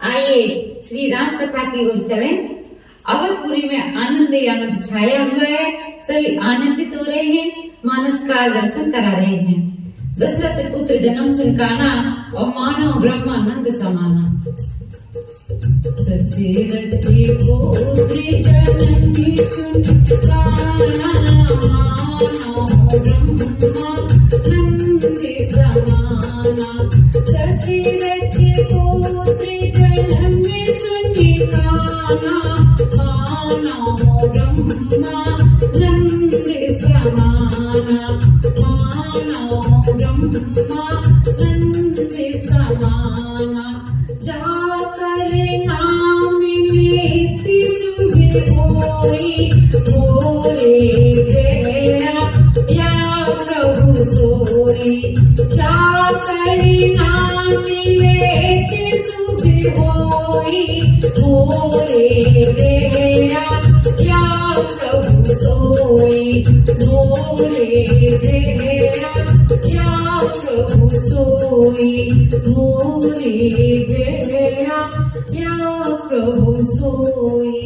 आइए श्री राम कथा की ओर चलें। अवधपुरी में आनंद ही आनंद छाया हुआ है। सभी आनंदित हो रहे हैं, मानस का दर्शन करा रहे हैं। दशरथ पुत्र जन्म संकाना और मानव ब्रह्मानंद समाना। दशरथ पुत्र जननी संकाना मानव ब्रह्मानंद समाना। दशरथ पुत्र जननी संकाना मानव ब्रह्मानंद समाना। मानव ब्रह्मानंद समाना। जाकर नाम लेती सुबह होई बोले गया या प्रभु सोई। जाकर नाम लेती सुबह होई बोले गया या प्रभु सोई। बोले गया या प्रभु सोई। बोले गया या प्रभु सोई।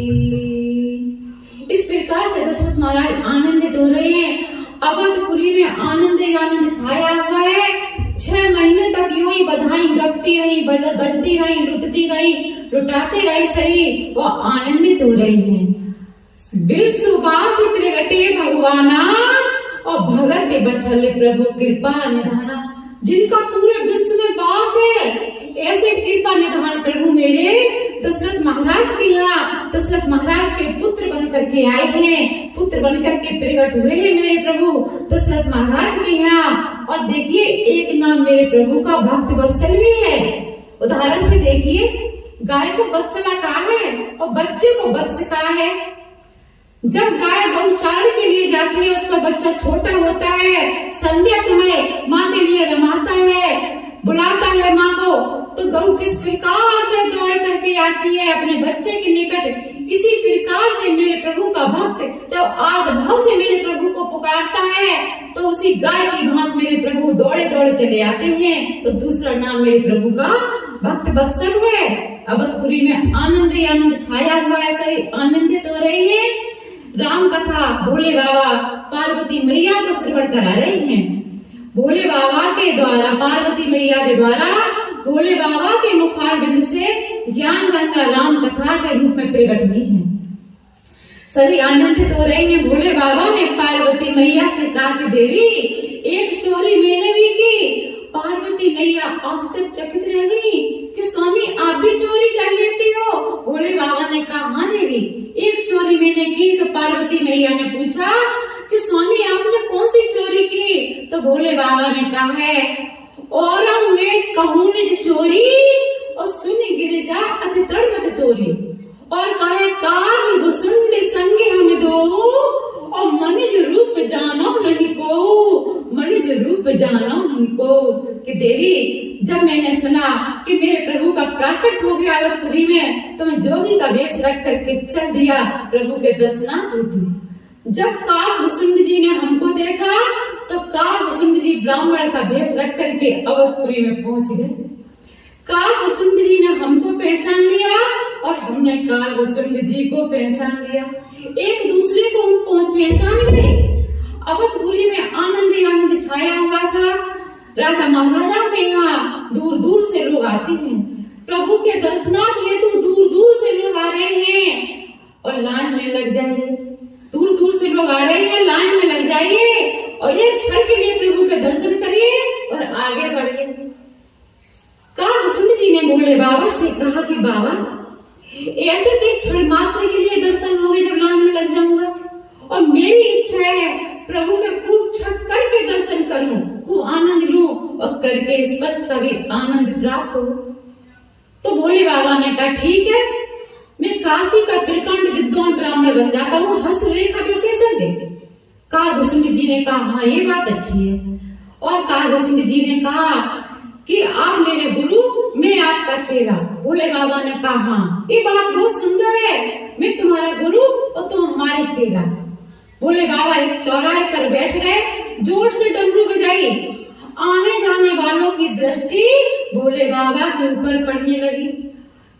इस प्रकार से दशरथ महाराज आनंदित हो रहे हैं। अवधपुरी में आनंद ही आनंद छाया हुआ है। 6 महीने तक यूं ही बधाई गपती रही, बजती रही, लुटती रही, लुटाते रही सही, वो आनंदित हो रही हैं। विश्ववासी प्रगटे भगवाना और भगत बचल प्रभु कृपा निधाना। जिनका पूरे विश्व में वास है, ऐसे कृपा निधान प्रभु मेरे दशरथ महाराज के यहाँ, दशरथ महाराज के पुत्र बन करके आए हैं, पुत्र बन करके प्रकट हुए हैं मेरे प्रभु दशरथ महाराज के यहाँ। और देखिए एक नाम मेरे प्रभु का भक्त वत्सल भी है। उदाहरण से देखिए, गाय को वत्सला कहा है और बच्चे को वत्स कहा है। जब गाय गौचारण के लिए जाती है, उसका बच्चा छोटा होता है, संध्या समय माँ के लिए रमाता है, बुलाता है माँ को, तो गौ किस प्रकार से दौड़ करके आती है अपने बच्चे के निकट। इसी प्रकार से मेरे प्रभु का भक्त जब आर्त भाव से मेरे प्रभु को पुकारता है, तो उसी गाय की भांति मेरे प्रभु दौड़े दौड़े चले आते हैं। तो दूसरा नाम मेरे प्रभु का भक्त वत्सल है। अवधपुरी में आनंद ही आनंद छाया हुआ है, सभी आनंदित हो रहे हैं। राम कथा भोले बाबा पार्वती मैया को श्रवण करा रहे हैं। भोले बाबा के द्वारा, पार्वती मैया के द्वारा भोले बाबा के मुखारबिंद से ज्ञान गंगा राम कथा के रूप में प्रकट हुई है। सभी आनंदित हो रहे हैं। भोले बाबा ने पार्वती मैया से कहा कि देवी एक चोरी मैंने भी की। पार्वती मैया आश्चर्यचकित रह गई कि स्वामी आप भी चोरी कर लेती हो। भोले बाबा ने कहा हाँ देवी एक चोरी मैंने की। तो पार्वती मैया ने पूछा कि स्वामी आपने कौन सी चोरी की? तो भोले बाबा ने कहा है और मैं कहूँ निज चोरी और सुन गिरिजा अति तृण मत तोरी। और कहे काग घुसुंड संगे हम दो और मनुज रूप जानो नहीं को, मनुज रूप जानो नहीं को। कि देवी जब मैंने सुना कि मेरे प्रभु का प्राकट हो गया अवधपुरी में, तो मैं जोगी का वेश रख करके चल दिया प्रभु के दर्शनार्थी। जब काग घुसुंड जी ने हमको देखा, तो काग घुसुंड जी ब्राह्मण का वेश रख करके अवधपुरी में पहुंच गए। काग घुसुंड जी ने हमको पहचान लिया और हमने काग घुसुंड जी को पहचान लिया। एक दूसरे को हम पहचान गए। अवधपुरी में आनंद ही आनंद छाया हुआ था। राजा महाराजा के यहाँ दूर दूर से लोग आते हैं। प्रभु के दर्शनार्थ हेतु दूर दूर से लोग आ रहे हैं। और लाइन में लग जाइए, दूर दूर से लोग आ रहे हैं, लाइन में लग जाइए और एक क्षण के लिए प्रभु के दर्शन करिए और आगे बढ़िए। काग घुसुंड जी ने भोले बाबा से कहा कि बाबा ऐसे तो एक क्षण मात्र के लिए दर्शन होंगे जब लाइन में लग जाऊंगा, और मेरी इच्छा है प्रभु के खूब छक करके दर्शन करूं, खूब आनंद लूं और करके स्पर्श का भी आनंद प्राप्त हो। तो भोले बाबा ने कहा ठीक है, मैं काशी का प्रकांड विद्वान ब्राह्मण बन जाता हूँ, हस्तरेखा विशेषज्ञ। काग घुसुंड जी ने कहा हाँ ये बात अच्छी है। और काग घुसुंड जी ने कहा कि आप मेरे गुरु, मैं आपका चेला। भोले बाबा ने कहा हाँ ये बात बहुत सुंदर है, मैं तुम्हारा गुरु और तुम हमारे चेला। भोले बाबा एक चौराहे पर बैठ गए, जोर से डमरू बजाई। आने जाने वालों की दृष्टि भोले बाबा के ऊपर पड़ने लगी।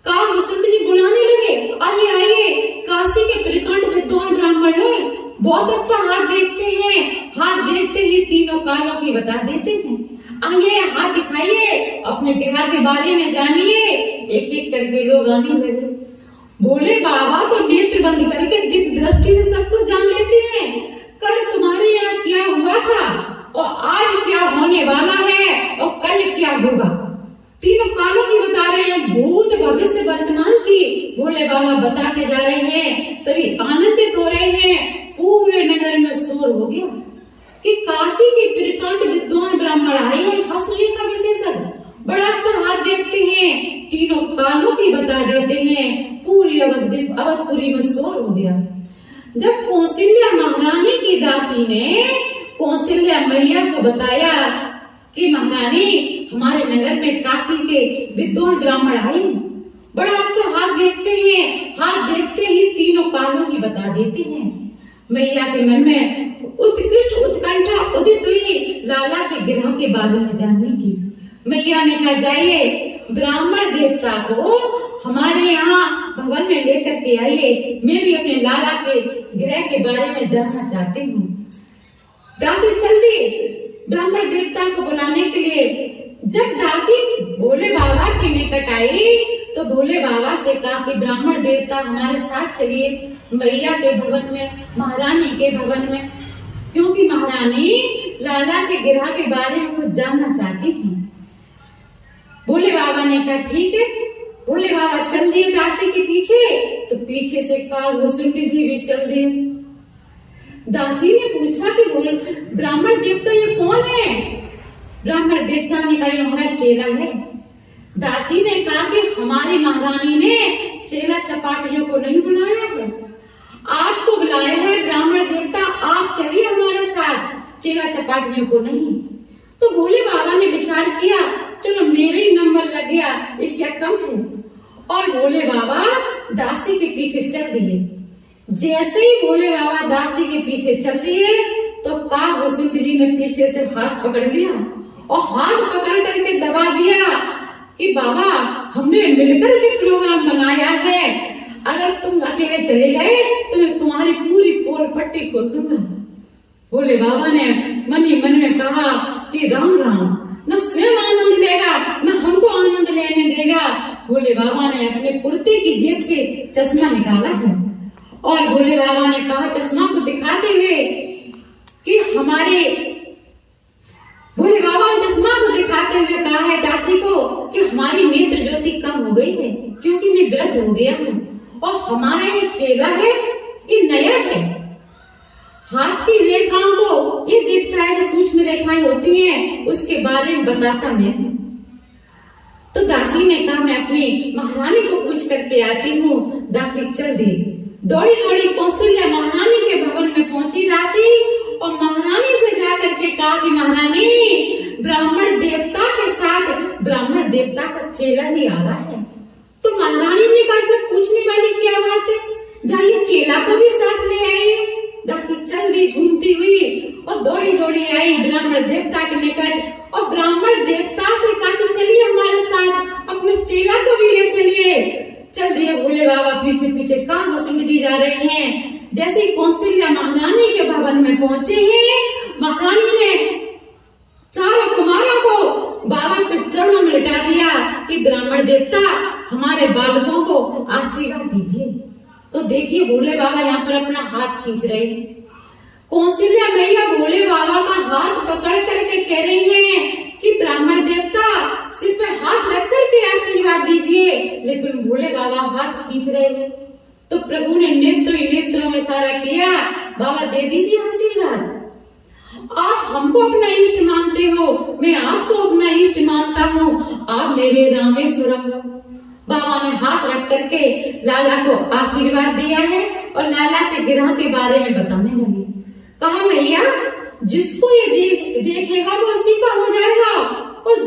काग वसुंठ जी बुलाने लगे, आइए आइए, काशी के प्रकांड विद्वान ब्राह्मण है, बहुत अच्छा हाथ देखते हैं, हाथ देखते ही तीनों कालों की बता देते हैं। आइए हाथ दिखाइए, अपने ग्रह के बारे में जानिए। एक एक करके लोग आने लगे। भोले बाबा तो नेत्र बंद करके दिव्य दृष्टि से सब कुछ जान लेते हैं। कल तुम्हारे यहाँ क्या हुआ था और आज क्या होने वाला है और कल क्या होगा, तीनों कालों की बता रहे हैं, भूत भविष्य वर्तमान की भोले बाबा बताते जा रहे हैं। सभी आनंदित हो रहे हैं। पूरे नगर में शोर हो गया कि काशी के प्रकांड विद्वान ब्राह्मण आए हैं, हस्तलेखा विशेषज्ञ, बड़ा अच्छा हाथ देखते हैं, तीनों कालों की बता देते हैं। पूरी अवधपुरी में शोर हो गया। जब कौशल्या महारानी की दासी ने कौशल्या मैया को बताया कि महारानी हमारे नगर में काशी के विद्वान ब्राह्मण आए, बड़ा अच्छा हाथ देखते हैं, हाथ देखते ही तीनों कालों की बता देते हैं। मैया के मन में उत्कृष्ट उत्कंठा उदित हुई लाला के ग्रह के बारे में जानने की। मैया ने कहा, जाइए ब्राह्मण देवता को हमारे यहाँ भवन में लेकर के आइए, मैं भी अपने लाला के ग्रह के बारे में जानना चाहती हूँ। दासी चल दी ब्राह्मण देवता को बुलाने के लिए। जब दासी भोले बाबा के निकट आई तो भोले बाबा से कहा कि ब्राह्मण देवता हमारे साथ चलिए मैया के भवन में, महारानी के भवन में, क्योंकि महारानी लाला के ग्रह के बारे में कुछ जानना चाहती थी। भोले बाबा ने कहा ठीक है। भोले बाबा चल दिए दासी के पीछे, तो पीछे से काग वसुंठ जी भी चल दिए। दासी ने पूछा कि ब्राह्मण देवता ये कौन है? ब्राह्मण देवता ने कहा, ये हमारा चेला है। दासी ने कहा कि हमारी महारानी ने चेला चपाटियों को नहीं बुलाया है, आपको बुलाया है ब्राह्मण देवता, आप चलिए हमारे साथ, चेला चपाटियों को नहीं। तो भोले बाबा ने विचार किया, चलो मेरे ही नंबर लग गया, ये क्या कम है। और भोले बाबा दासी के पीछे चल दिए। जैसे ही भोले बाबा दासी के पीछे चल दिए तो काग वसुंठ जी ने पीछे से हाथ पकड़ लिया और हाथ पकड़ करके दबा दिया कि बाबा हमने मिलकर के प्रोग्राम बनाया है, अगर तुम अकेले चले गए तो मैं तुम्हारी पूरी पोल पट्टी खोल दूंगा। भोले बाबा ने मन ही मन में कहा कि राम राम, न स्वयं आनंद लेगा न हमको आनंद लेने देगा। भोले बाबा ने अपने कुर्ते की जेब से चश्मा निकाला है और भोले बाबा ने कहा चश्मा को दिखाते हुए कि हमारे भोले बाबा ने चश्मा को दिखाते हुए कहा है दासी को कि हमारी नेत्र ज्योति कम हो गई है क्योंकि मैं वृद्ध हो गया हूँ और हमारा ये चेला है, ये नया है। हाथ की रेखाओं को ये दिखता है, सूक्ष्म रेखाएं होती हैं, उसके बारे में बताता मैं हूँ। तो दासी ने कहा मैं अपनी महारानी को पूछ करके आती हूँ। दासी चल दी, दौड़ी दौड़ी कौशल्या महारानी के भवन में पहुंची दासी और महारानी से जाकर के कहा कि महारानी ब्राह्मण देवता के साथ ब्राह्मण देवता का चेला ही आ रहा है। तो महारानी ने कहा इसमें पूछने वाली क्या बात है, जाइए चेला को भी साथ ले आइए। दासी चल दी झूमती हुई और दौड़ी दौड़ी आई ब्राह्मण देवता के निकट और ब्राह्मण देवता से कहा कि चलिए हमारे साथ, अपने चेला को भी ले चलिए। चल दिए भोले बाबा पीछे पीछे, काग वसुंठ जी जा रहे हैं। जैसे ही कौशल्या महारानी के भवन में पहुंचे हैं, महारानी ने चारों कुमारों को बाबा के चरणों में लिटा दिया कि ब्राह्मण देवता हमारे बालकों को आशीर्वाद दीजिए। तो देखिए भोले बाबा यहाँ पर अपना हाथ खींच रहे हैं। कौशल्या मैया भोले बाबा का हाथ पकड़ करके कह रही हैं कि ब्राह्मण देवता सिर पे हाथ रख करके आशीर्वाद दीजिए, लेकिन भोले बाबा हाथ खींच रहे हैं। तो प्रभु ने नेत्रों में इशारा किया, बाबा दे दीजिए आशीर्वाद। आप हमको अपना इष्ट मानते हो, मैं आपको अपना इष्ट मानता हूँ, आप मेरे रामेश्वरम। बाबा ने हाथ रख करके लाला को आशीर्वाद दिया है और लाला के ग्रह के बारे में बताने लगी। कहा मैया जिसको ये देखेगा वो इसी का हो जाएगा और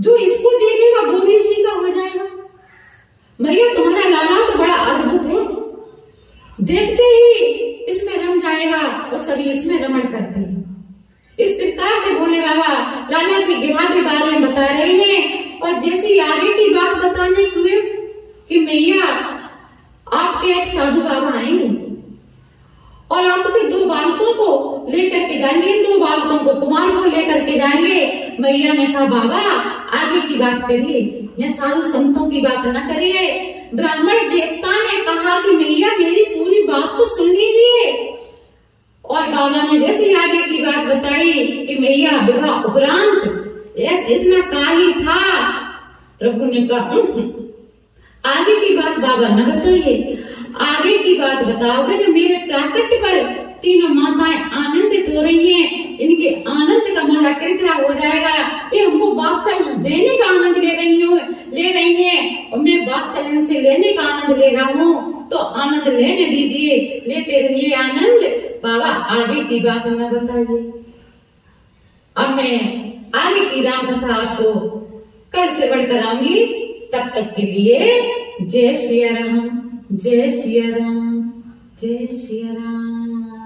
जो इसको देखेगा वो भी इसी का हो जाएगा। मैया तुम्हारा लाला तो बड़ा अद्भुत है, देखते ही इसमें रम जाएगा और सभी इसमें रमण करते हैं। इस प्रकार से भोले बाबा लाला के ग्रह के बारे में बता रहे हैं और जैसे आगे की बात बताने हुए मैया ने कहा बाबा आगे की बात करिए, या साधु संतों की बात न करिए। ब्राह्मण देवता ने कहा कि मैया मेरी पूरी बात तो सुन लीजिए। और बाबा ने जैसे आगे की बात बताई कि मैया विवाह उपरांत इतना काही था। प्रभु ने कहा आगे की बात बाबा न बताइए, आगे की बात बताओगे जो मेरे प्राकट्य पर तीनों माताएं आनंदित हो रही हैं, इनके आनंद का मजा किरकिरा हो जाएगा। ये हमको वात्सल्य देने का आनंद ले रही हैं और मैं वात्सल्य से लेने का आनंद ले रहा हूँ, तो आनंद लेने दीजिए, लेते रहिए आनंद। बाबा आगे की बात न बताइए। अब मैं आगे की राम कथा आपको कल से बढ़कर आऊंगी। तब तक के लिए जय श्री राम, जय श्री राम, जय श्री राम।